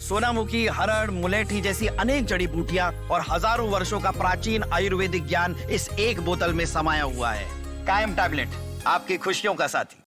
सोनामुखी, हरड़, मुलेठी जैसी अनेक जड़ी बूटियां और हजारों वर्षों का प्राचीन आयुर्वेदिक ज्ञान इस एक बोतल में समाया हुआ है। कायम टैबलेट, आपकी खुशियों का साथी।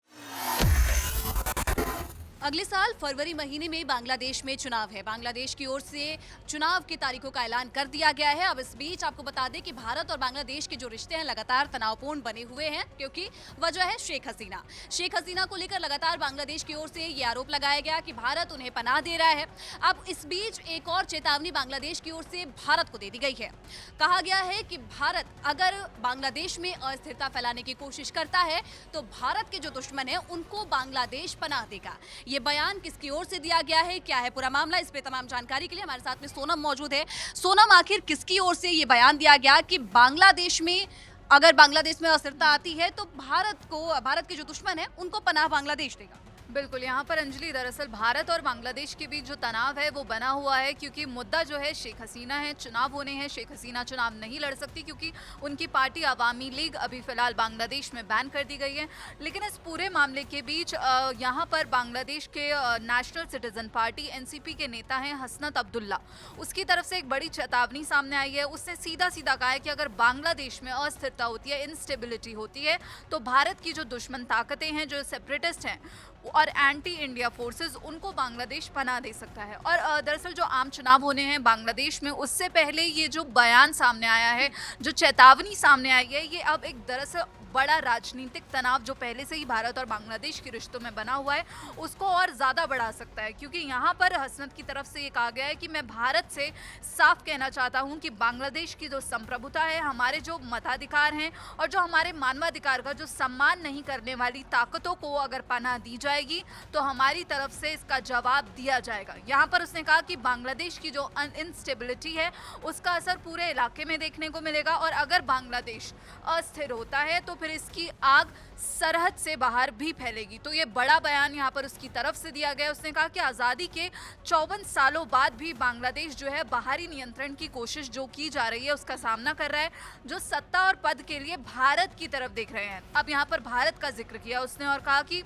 अगले साल फरवरी महीने में बांग्लादेश में चुनाव है। बांग्लादेश की ओर से चुनाव की तारीखों का ऐलान कर दिया गया है। अब इस बीच आपको बता दें कि भारत और बांग्लादेश के जो रिश्ते हैं लगातार तनावपूर्ण बने हुए हैं, क्योंकि वजह है शेख हसीना। शेख हसीना को लेकर लगातार बांग्लादेश की ओर से ये आरोप लगाया गया कि भारत उन्हें पनाह दे रहा है। अब इस बीच एक और चेतावनी बांग्लादेश की ओर से भारत को दे दी गई है। कहा गया है कि भारत अगर बांग्लादेश में अस्थिरता फैलाने की कोशिश करता है तो भारत के जो दुश्मन है उनको बांग्लादेश पनाह देगा। ये बयान किसकी ओर से दिया गया है, क्या है पूरा मामला, इस पे तमाम जानकारी के लिए हमारे साथ में सोनम मौजूद है। सोनम, आखिर किसकी ओर से ये बयान दिया गया कि बांग्लादेश में अगर बांग्लादेश में अस्थिरता आती है तो भारत के जो दुश्मन है उनको पनाह बांग्लादेश देगा? बिल्कुल, यहाँ पर अंजलि, दरअसल भारत और बांग्लादेश के बीच जो तनाव है वो बना हुआ है, क्योंकि मुद्दा जो है शेख हसीना है। चुनाव होने हैं, शेख हसीना चुनाव नहीं लड़ सकती क्योंकि उनकी पार्टी अवामी लीग अभी फिलहाल बांग्लादेश में बैन कर दी गई है। लेकिन इस पूरे मामले के बीच यहाँ पर बांग्लादेश के नेशनल सिटीजन पार्टी एनसीपी के नेता हैं हसनत अब्दुल्ला, उसकी तरफ से एक बड़ी चेतावनी सामने आई है। उसने सीधा सीधा कहा है कि अगर बांग्लादेश में अस्थिरता होती है, इंस्टेबिलिटी होती है, तो भारत की जो दुश्मन ताकतें हैं, जो सेपरेटिस्ट हैं और एंटी इंडिया फोर्सेस, उनको बांग्लादेश पनाह दे सकता है। और दरअसल जो आम चुनाव होने हैं बांग्लादेश में, उससे पहले ये जो बयान सामने आया है, जो चेतावनी सामने आई है, ये अब एक दरअसल बड़ा राजनीतिक तनाव जो पहले से ही भारत और बांग्लादेश के रिश्तों में बना हुआ है उसको और ज़्यादा बढ़ा सकता है। क्योंकि यहाँ पर हसनत की तरफ से ये कहा गया है कि मैं भारत से साफ कहना चाहता हूँ कि बांग्लादेश की जो संप्रभुता है, हमारे जो मताधिकार हैं और जो हमारे मानवाधिकार का जो सम्मान नहीं करने वाली ताकतों को अगर पनाह दी जाएगी तो हमारी तरफ से इसका जवाब दिया जाएगा। यहाँ पर उसने कहा कि बांग्लादेश की जो इंस्टेबिलिटी है उसका असर पूरे इलाके में देखने को मिलेगा और अगर बांग्लादेश अस्थिर होता है तो फिर इसकी आग सरहद से बाहर भी फैलेगी। तो ये बड़ा बयान यहाँ पर उसकी तरफ से दिया गया। उसने कहा कि आज़ादी के 54 सालों बाद भी बांग्लादेश जो है बाहरी नियंत्रण की कोशिश जो की जा रही है उसका सामना कर रहा है, जो सत्ता और पद के लिए भारत की तरफ देख रहे हैं। अब यहाँ पर भारत का जिक्र किया उसने और कहा कि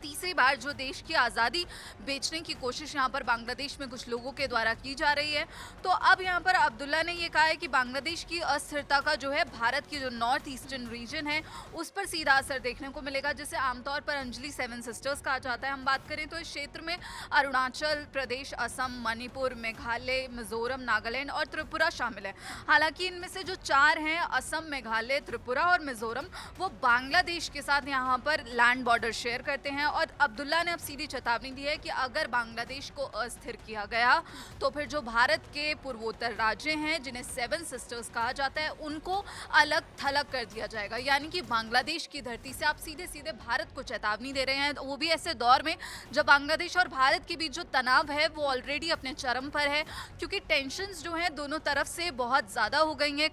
तीसरी बार जो देश की आज़ादी बेचने की कोशिश यहाँ पर बांग्लादेश में कुछ लोगों के द्वारा की जा रही है। तो अब यहाँ पर अब्दुल्ला ने ये कहा है कि बांग्लादेश की अस्थिरता का जो है भारत की जो नॉर्थ ईस्टर्न रीजन है उस पर सीधा असर देखने को मिलेगा, जिसे आमतौर पर अंजलि 7 सिस्टर्स कहा जाता है। हम बात करें तो इस क्षेत्र में अरुणाचल प्रदेश, असम, मणिपुर, मेघालय, मिजोरम, नागालैंड और त्रिपुरा शामिल है। हालांकि इनमें से जो 4 हैं, असम, मेघालय, त्रिपुरा और मिजोरम, वो बांग्लादेश के साथ यहाँ पर लैंड बॉर्डर शेयर करते हैं। और अब्दुल्ला ने अब सीधी चेतावनी दी है कि अगर बांग्लादेश को अस्थिर किया गया तो फिर जो भारत के पूर्वोत्तर राज्य हैं, जिन्हें 7 सिस्टर्स कहा जाता है, उनको अलग थलग कर दिया जाएगा। यानी कि बांग्लादेश की धरती से आप सीधे सीधे भारत को चेतावनी दे रहे हैं, वो भी ऐसे दौर में जब बांग्लादेश और भारत के बीच जो तनाव है वो ऑलरेडी अपने चरम पर है, क्योंकि टेंशंस जो हैं दोनों तरफ से बहुत ज़्यादा हो गई हैं।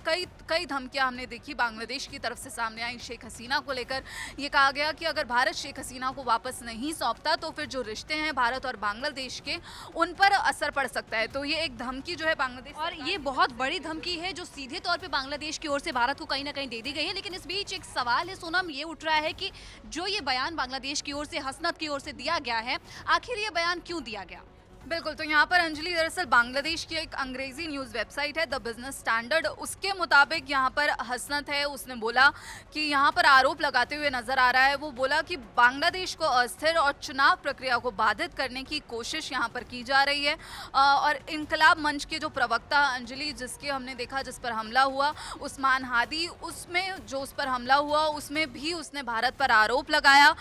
कई धमकियां हमने देखी बांग्लादेश की तरफ से सामने आई शेख हसीना को लेकर। ये कहा गया कि अगर भारत शेख हसीना को वापस नहीं सौंपता तो फिर जो रिश्ते हैं भारत और बांग्लादेश के, उन पर असर पड़ सकता है। तो ये एक धमकी जो है बांग्लादेश, और ये बहुत बड़ी धमकी है जो सीधे तौर पे बांग्लादेश की ओर से भारत को कहीं ना कहीं दे दी गई है। लेकिन इस बीच एक सवाल है सोनम, ये उठ रहा है कि जो ये बयान बांग्लादेश की ओर से, हसनत की ओर से दिया गया है, आखिर ये बयान क्यों दिया गया? बिल्कुल, तो यहाँ पर अंजलि, दरअसल बांग्लादेश की एक अंग्रेजी न्यूज़ वेबसाइट है द बिजनेस स्टैंडर्ड, उसके मुताबिक यहाँ पर हसनत है, उसने बोला कि यहाँ पर आरोप लगाते हुए नजर आ रहा है, वो बोला कि बांग्लादेश को अस्थिर और चुनाव प्रक्रिया को बाधित करने की कोशिश यहाँ पर की जा रही है। और इनकलाब मंच के जो प्रवक्ता अंजलि, जिसके हमने देखा, जिस पर हमला हुआ, उस्मान हादी, उसमें जो उस पर हमला हुआ उसमें भी उसने भारत पर आरोप लगाया।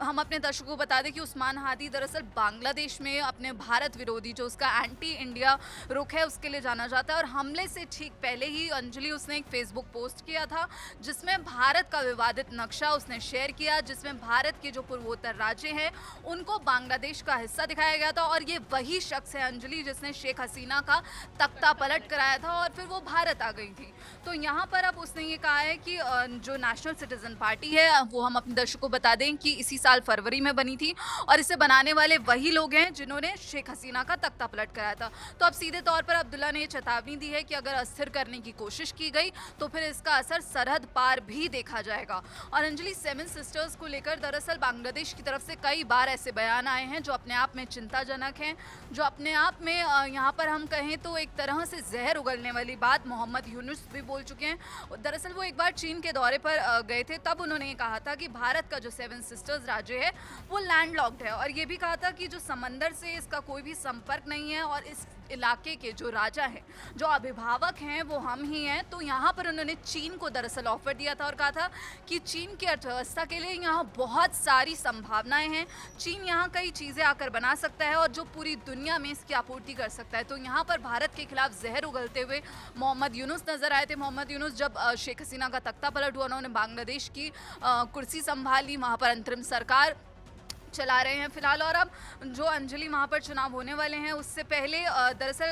हम अपने दर्शकों को बता दें कि उस्मान हादी दरअसल बांग्लादेश में अपने भारत विरोधी, जो उसका एंटी इंडिया रुख है, उसके लिए जाना जाता है। और हमले से ठीक पहले ही अंजलि, उसने एक फेसबुक पोस्ट किया था जिसमें भारत का विवादित नक्शा उसने शेयर किया, जिसमें भारत के जो पूर्वोत्तर राज्य हैं उनको बांग्लादेश का हिस्सा दिखाया गया था। और ये वही शख्स है अंजलि जिसने शेख हसीना का तख्ता पलट कराया था और फिर वो भारत आ गई थी। तो यहाँ पर अब उसने ये कहा है कि जो नेशनल सिटीजन पार्टी है, वो हम अपने दर्शकों को बता दें कि इसी साल फरवरी में बनी थी और इसे बनाने वाले वही लोग हैं जिन्होंने शेख हसीना का तख्ता पलट कराया था। तो अब सीधे तौर पर अब्दुल्ला ने ये चेतावनी दी है कि अगर अस्थिर करने की कोशिश की गई तो फिर इसका असर सरहद पार भी देखा जाएगा। और अंजलि, सेवन सिस्टर्स को लेकर दरअसल बांग्लादेश की तरफ से कई बार ऐसे बयान आए हैं जो अपने आप में चिंताजनक हैं, जो अपने आप में यहाँ पर हम कहें तो एक तरह से जहर उगलने वाली बात मोहम्मद यूनुस भी बोल चुके हैं। दरअसल वो एक बार चीन के दौरे पर गए थे, तब उन्होंने ये कहा था कि भारत का जो सेवन सिस्टर्स राज्य है वो लैंडलॉक्ड है, और ये भी कहा था कि जो समंदर से इसका कोई भी संपर्क नहीं है और इस इलाके के जो राजा हैं, जो अभिभावक हैं वो हम ही हैं। तो यहाँ पर उन्होंने चीन को दरअसल ऑफर दिया था और कहा था कि चीन की अर्थव्यवस्था के लिए यहाँ बहुत सारी संभावनाएं हैं, चीन यहाँ कई चीज़ें आकर बना सकता है और जो पूरी दुनिया में इसकी आपूर्ति कर सकता है। तो यहाँ पर भारत के खिलाफ जहर उगलते हुए मोहम्मद यूनुस नजर आए थे। मोहम्मद यूनुस जब शेख हसीना का तख्ता पलट हुआ, उन्होंने बांग्लादेश की कुर्सी संभाली, वहाँ पर अंतरिम सरकार चला रहे हैं फिलहाल। और अब जो अंजलि वहाँ पर चुनाव होने वाले हैं उससे पहले दरअसल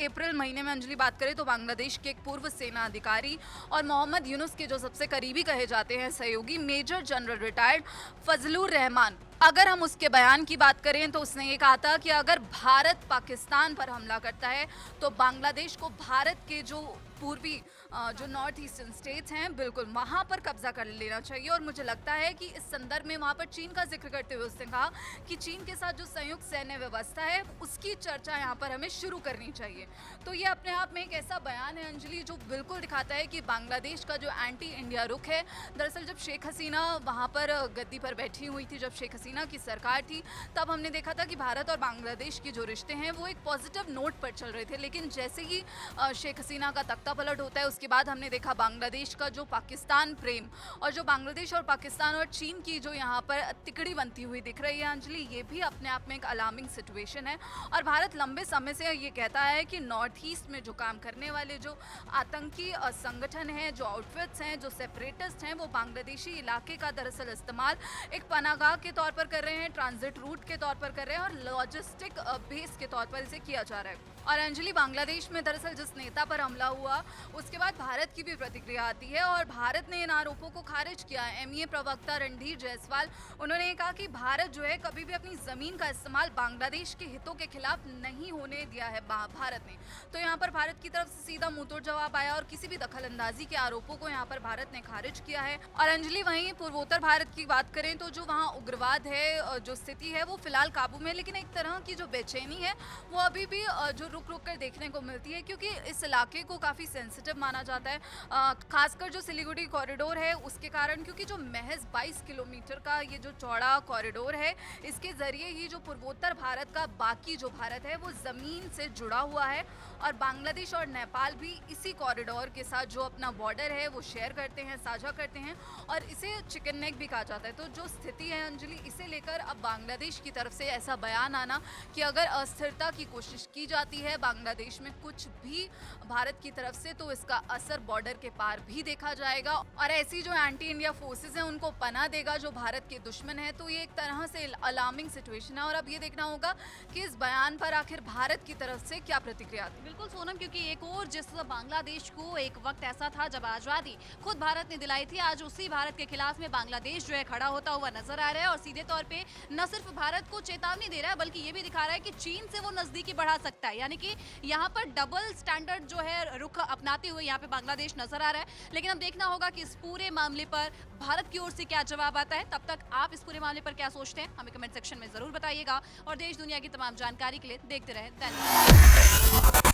अप्रैल महीने में अंजलि बात करें तो बांग्लादेश के एक पूर्व सेना अधिकारी और मोहम्मद यूनुस के जो सबसे करीबी कहे जाते हैं सहयोगी major general retired Fazlur Rahman, अगर हम उसके बयान की बात करें तो उसने ये कहा था कि अगर भारत पाकिस्तान पर हमला करता है तो बांग्लादेश को भारत के जो पूर्वी जो नॉर्थ ईस्टर्न स्टेट्स हैं बिल्कुल वहाँ पर कब्जा कर लेना चाहिए। और मुझे लगता है कि इस संदर्भ में वहाँ पर चीन का जिक्र करते हुए उसने कहा कि चीन के साथ जो संयुक्त सैन्य व्यवस्था है उसकी चर्चा यहाँ पर हमें शुरू करनी चाहिए। तो ये अपने आप में एक ऐसा बयान है अंजलि जो बिल्कुल दिखाता है कि बांग्लादेश का जो एंटी इंडिया रुख है, दरअसल जब शेख हसीना वहाँ पर गद्दी पर बैठी हुई थी, जब शेख हसीना की सरकार थी, तब हमने देखा था कि भारत और बांग्लादेश के जो रिश्ते हैं वो एक पॉजिटिव नोट पर चल रहे थे। लेकिन जैसे ही शेख हसीना का तख्ता पलट होता है उसके बाद हमने देखा बांग्लादेश का जो पाकिस्तान प्रेम और जो बांग्लादेश और पाकिस्तान और चीन की जो यहाँ पर तिकड़ी बनती हुई दिख रही है अंजलि, ये भी अपने आप में एक अलार्मिंग सिचुएशन है। और भारत लंबे समय से ये कहता है कि नॉर्थ ईस्ट में जो काम करने वाले जो आतंकी संगठन हैं, जो आउटफिट्स हैं, जो सेपरेटिस्ट हैं, वो बांग्लादेशी इलाके का दरअसल इस्तेमाल एक पनागाह के तौर पर कर रहे हैं, ट्रांजिट रूट के तौर पर कर रहे हैं और लॉजिस्टिक बेस के तौर पर इसे किया जा रहा है। और अंजलि, बांग्लादेश में दरअसल जिस नेता पर हमला हुआ उसके बाद भारत की भी प्रतिक्रिया आती है और भारत ने इन आरोपों को खारिज किया। एमईए प्रवक्ता रणधीर जायसवाल, उन्होंने कहा कि भारत जो है कभी भी अपनी ज़मीन का इस्तेमाल बांग्लादेश के हितों के खिलाफ नहीं होने दिया है भारत ने। तो यहाँ पर भारत की तरफ से सीधा मुंहतोड़ जवाब आया और किसी भी दखल अंदाजी के आरोपों को यहाँ पर भारत ने खारिज किया है। और अंजलि, वहीं पूर्वोत्तर भारत की बात करें तो जो वहाँ उग्रवाद है, जो स्थिति है वो फिलहाल काबू में, लेकिन एक तरह की जो बेचैनी है वो अभी भी जो रुक रुक कर देखने को मिलती है, क्योंकि इस इलाके को काफ़ी सेंसिटिव माना जाता है, खासकर जो सिलीगुड़ी कॉरिडोर है उसके कारण, क्योंकि जो महज 22 किलोमीटर का ये जो चौड़ा कॉरिडोर है इसके ज़रिए ही जो पूर्वोत्तर भारत का बाकी जो भारत है वो ज़मीन से जुड़ा हुआ है। और बांग्लादेश और नेपाल भी इसी कॉरिडोर के साथ जो अपना बॉर्डर है वो शेयर करते हैं, साझा करते हैं और इसे चिकन नेक भी कहा जाता है। तो जो स्थिति है अंजलि, इसे लेकर अब बांग्लादेश की तरफ से ऐसा बयान आना कि अगर अस्थिरता की कोशिश की जाती है बांग्लादेश में कुछ भी भारत की तरफ से तो इसका असर बॉर्डर के पार भी देखा जाएगा और ऐसी जो एंटी इंडिया फोर्सेस हैं उनको पनाह देगा जो भारत के दुश्मन है। तो ये एक तरह से अलार्मिंग सिचुएशन है और अब ये देखना होगा कि इस बयान पर आखिर भारत की तरफ से क्या प्रतिक्रिया आती है। बिल्कुल सोनम, क्योंकि एक और जिस बांग्लादेश को एक वक्त ऐसा था जब आज़ादी खुद भारत ने दिलाई थी, आज उसी भारत के खिलाफ में बांग्लादेश जो है खड़ा होता हुआ नजर आ रहा है और सीधे तौर पे न सिर्फ भारत को चेतावनी दे रहा है बल्कि ये भी दिखा रहा है कि चीन से वो नजदीकी बढ़ा सकता है। यानी कि यहाँ पर डबल स्टैंडर्ड जो है रुख अपनाते हुए यहाँ पे बांग्लादेश नजर आ रहा है। लेकिन अब देखना होगा कि इस पूरे मामले पर भारत की ओर से क्या जवाब आता है। तब तक आप इस पूरे मामले पर क्या सोचते हैं हमें कमेंट सेक्शन में जरूर बताइएगा और देश दुनिया की तमाम जानकारी के लिए देखते रहे दैनिक।